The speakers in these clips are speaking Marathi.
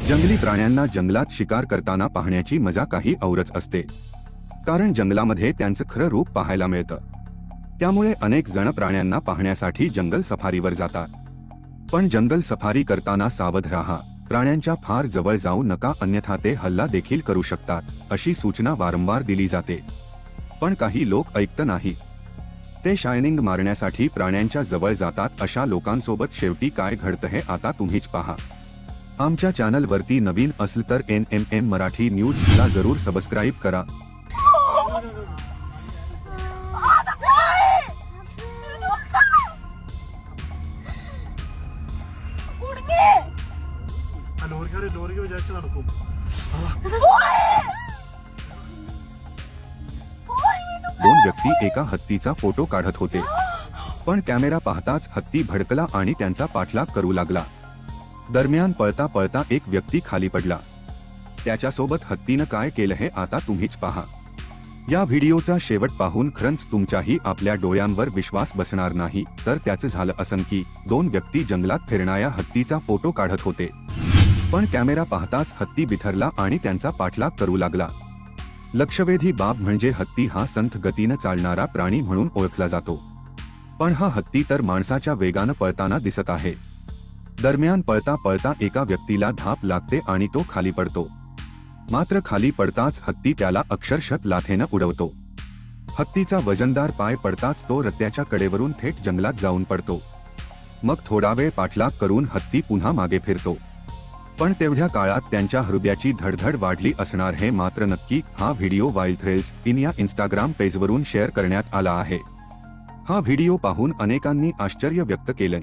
जंगली प्राण्यांना जंगलात शिकार करताना पाहण्याची मजा काही औरच असते, कारण जंगलामध्ये त्यांचं खरं रूप पाहायला मिळतं. त्यामुळे अनेक जण प्राण्यांना पाहण्यासाठी जंगल सफारीवर जातात. पण जंगल सफारी करताना सावध राहा, प्राण्यांच्या फार जवळ जाऊ नका, अन्यथा ते हल्ला देखील करू शकतात, अशी सूचना वारंवार दिली जाते. पण काही लोक ऐकत नाही. ते शायनिंग मारण्यासाठी प्राण्यांच्या जवळ जातात. अशा लोकांसोबत शेवटी काय घडतं हे आता तुम्हीच पहा. आमच्या चॅनलवरती नवीन असेल तर NMM मराठी न्यूजला जरूर सबस्क्राईब करा. दोन व्यक्ती एका हत्तीचा फोटो काढत होते, पण कॅमेरा पाहताच हत्ती भडकला आणि त्यांचा पाठलाग करू लागला. दरम्यान पळता पळता एक व्यक्ती खाली पडला. त्याच्यासोबत हत्तीनं काय केलं हे आता तुम्हीच पहा. या व्हिडिओचा शेवट पाहून खरंच तुमच्याही आपल्या डोळ्यांवर विश्वास बसणार नाही. तर त्याचं झालं असं की दोन व्यक्ती जंगलात फिरणाऱ्या हत्तीचा फोटो काढत होते, पण कॅमेरा पाहताच हत्ती बिथरला आणि त्यांचा पाठलाग करू लागला. लक्षवेधी बाब म्हणजे हत्ती हा संथ गतीनं चालणारा प्राणी म्हणून ओळखला जातो, पण हा हत्ती तर माणसाच्या वेगानं पळताना दिसत आहे. दरम्यान पळता पळता एका व्यक्तीला धाप लागते आणि तो खाली पडतो. मात्र खाली पडताच हत्ती त्याला अक्षरशः लाथेनं उडवतो. हत्तीचा वजनदार पाय पडताच तो रस्त्याच्या कडेवरून थेट जंगलात जाऊन पडतो. मग थोडा वेळ पाठलाग करून हत्ती पुन्हा मागे फिरतो, पण तेवढ्या काळात त्यांच्या हृदयाची धडधड वाढली असणार हे मात्र नक्की. हा व्हिडिओ वाईल्ड थ्रिल्स इन या इंस्टाग्राम पेजवरून शेअर करण्यात आला आहे. हा व्हिडिओ पाहून अनेकांनी आश्चर्य व्यक्त केलंय,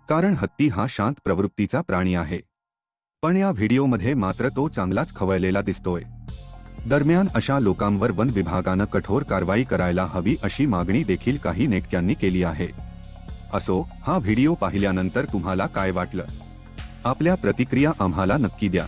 कारण हत्ती हा शांत प्रवृत्तीचा प्राणी आहे, पण या व्हिडिओमध्ये मात्र तो चांगलाच खवळलेला दिसतोय. दरम्यान अशा लोकांवर वन विभागानं कठोर कारवाई करायला हवी अशी मागणी देखील काही नेटक्यांनी केली आहे. असो, हा व्हिडिओ पाहिल्यानंतर तुम्हाला काय वाटलं? आपल्या प्रतिक्रिया आम्हाला नक्की द्या.